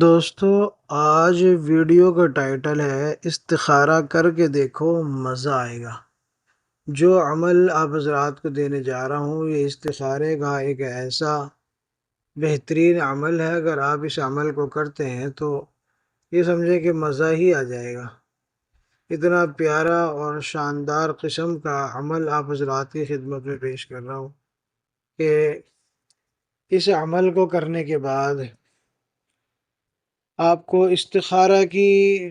دوستو، آج ویڈیو کا ٹائٹل ہے استخارہ کر کے دیکھو مزہ آئے گا۔ جو عمل آپ حضرات کو دینے جا رہا ہوں یہ استخارے کا ایک ایسا بہترین عمل ہے، اگر آپ اس عمل کو کرتے ہیں تو یہ سمجھے کہ مزہ ہی آ جائے گا۔ اتنا پیارا اور شاندار قسم کا عمل آپ حضرات کی خدمت میں پیش کر رہا ہوں کہ اس عمل کو کرنے کے بعد آپ کو استخارہ کی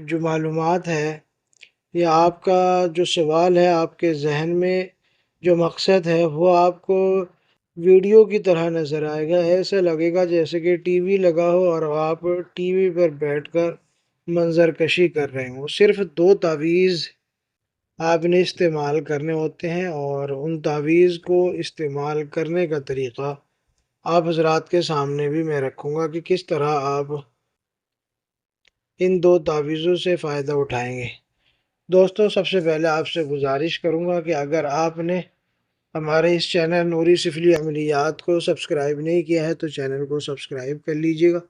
جو معلومات ہے یا آپ کا جو سوال ہے، آپ کے ذہن میں جو مقصد ہے وہ آپ کو ویڈیو کی طرح نظر آئے گا۔ ایسا لگے گا جیسے کہ ٹی وی لگا ہو اور آپ ٹی وی پر بیٹھ کر منظر کشی کر رہے ہوں۔ صرف 2 تعویذ آپ نے استعمال کرنے ہوتے ہیں اور ان تعویذ کو استعمال کرنے کا طریقہ آپ حضرات کے سامنے بھی میں رکھوں گا کہ کس طرح آپ ان 2 تعویذوں سے فائدہ اٹھائیں گے۔ دوستو، سب سے پہلے آپ سے گزارش کروں گا کہ اگر آپ نے ہمارے اس چینل نوری سفلی عملیات کو سبسکرائب نہیں کیا ہے تو چینل کو سبسکرائب کر لیجئے گا۔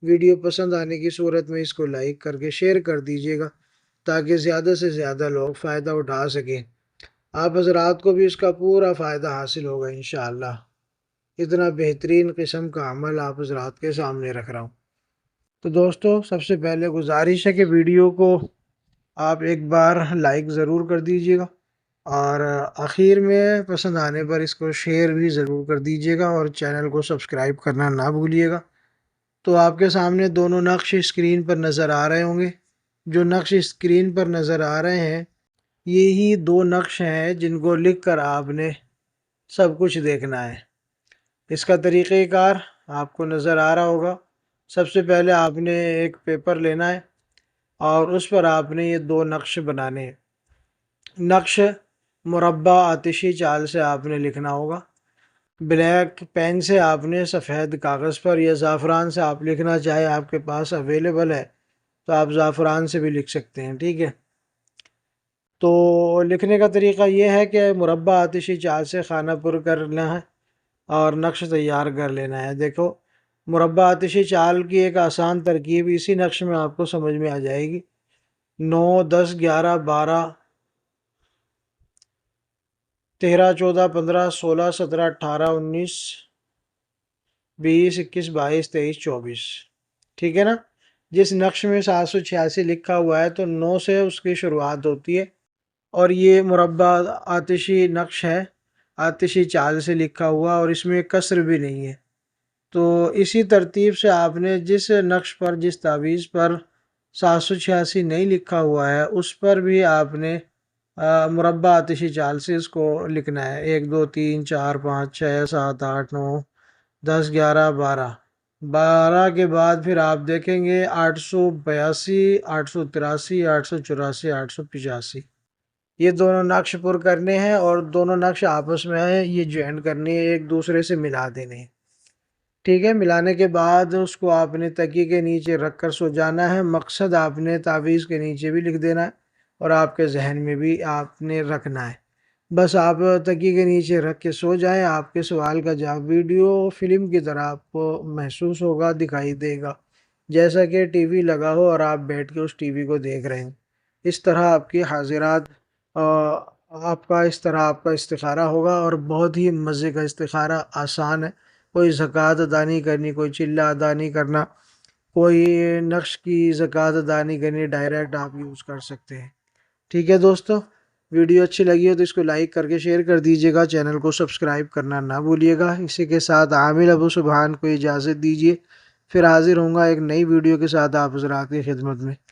ویڈیو پسند آنے کی صورت میں اس کو لائک کر کے شیئر کر دیجئے گا تاکہ زیادہ سے زیادہ لوگ فائدہ اٹھا سکیں۔ آپ حضرات کو بھی اس کا پورا فائدہ حاصل ہوگا انشاءاللہ۔ اتنا بہترین قسم کا عمل آپ حضرات کے سامنے رکھ رہا ہوں۔ تو دوستو، سب سے پہلے گزارش ہے کہ ویڈیو کو آپ ایک بار لائک ضرور کر دیجئے گا اور آخر میں پسند آنے پر اس کو شیئر بھی ضرور کر دیجئے گا اور چینل کو سبسکرائب کرنا نہ بھولیے گا۔ تو آپ کے سامنے دونوں نقش اسکرین پر نظر آ رہے ہوں گے۔ جو نقش اسکرین پر نظر آ رہے ہیں یہی 2 نقش ہیں جن کو لکھ کر آپ نے سب کچھ دیکھنا ہے۔ اس کا طریقہ کار آپ کو نظر آ رہا ہوگا۔ سب سے پہلے آپ نے ایک پیپر لینا ہے اور اس پر آپ نے یہ 2 نقش بنانے ہیں۔ نقش مربع آتشی چال سے آپ نے لکھنا ہوگا۔ بلیک پین سے آپ نے سفید کاغذ پر یا زعفران سے آپ لکھنا چاہے آپ کے پاس اویلیبل ہے تو آپ زعفران سے بھی لکھ سکتے ہیں، ٹھیک ہے۔ تو لکھنے کا طریقہ یہ ہے کہ مربع آتشی چال سے خانہ پر کرنا ہے اور نقش تیار کر لینا ہے۔ دیکھو، مربع آتشی چال کی ایک آسان ترکیب اسی نقش میں آپ کو سمجھ میں آ جائے گی۔ 9 10 11 12 13 14 15 16 17 18 19 20 21 22 23 24، ٹھیک ہے نا۔ جس نقش میں 786 لکھا ہوا ہے تو 9 سے اس کی شروعات ہوتی ہے اور یہ مربع آتشی نقش ہے، آتشی چال سے لکھا ہوا اور اس میں کسر بھی نہیں ہے۔ تو اسی ترتیب سے آپ نے جس نقش پر، جس تعویذ پر 786 نہیں لکھا ہوا ہے اس پر بھی آپ نے مربع آتشی چال سے اس کو لکھنا ہے۔ 1 2 3 4 5 6 7 8 9 10 11 12 کے بعد پھر آپ دیکھیں گے 882 883 884 885۔ یہ دونوں نقش پر کرنے ہیں اور دونوں نقش آپس میں یہ جوائن کرنے ہیں، ایک دوسرے سے ملا دینے ہیں، ٹھیک ہے۔ ملانے کے بعد اس کو آپ نے تکیے کے نیچے رکھ کر سو جانا ہے۔ مقصد آپ نے تعویذ کے نیچے بھی لکھ دینا ہے اور آپ کے ذہن میں بھی آپ نے رکھنا ہے۔ بس آپ تکیے کے نیچے رکھ کے سو جائیں، آپ کے سوال کا جواب ویڈیو فلم کی طرح آپ کو محسوس ہوگا، دکھائی دے گا، جیسا کہ ٹی وی لگا ہو اور آپ بیٹھ کے اس ٹی وی کو دیکھ رہے ہیں۔ اس طرح آپ کی حاضرات آپ کا استخارہ ہوگا اور بہت ہی مزے کا استخارہ، آسان ہے۔ کوئی زکوٰۃ ادا نہیں کرنی، کوئی چلہ ادا نہیں کرنا، کوئی نقش کی زکوٰۃ ادا نہیں کرنی، ڈائریکٹ آپ یوز کر سکتے ہیں، ٹھیک ہے دوستو۔ ویڈیو اچھی لگی ہو تو اس کو لائک کر کے شیئر کر دیجئے گا، چینل کو سبسکرائب کرنا نہ بھولیے گا۔ اسی کے ساتھ عامر ابو سبحان کو اجازت دیجیے، پھر حاضر ہوں گا ایک نئی ویڈیو کے ساتھ آپ حضرات کی خدمت میں۔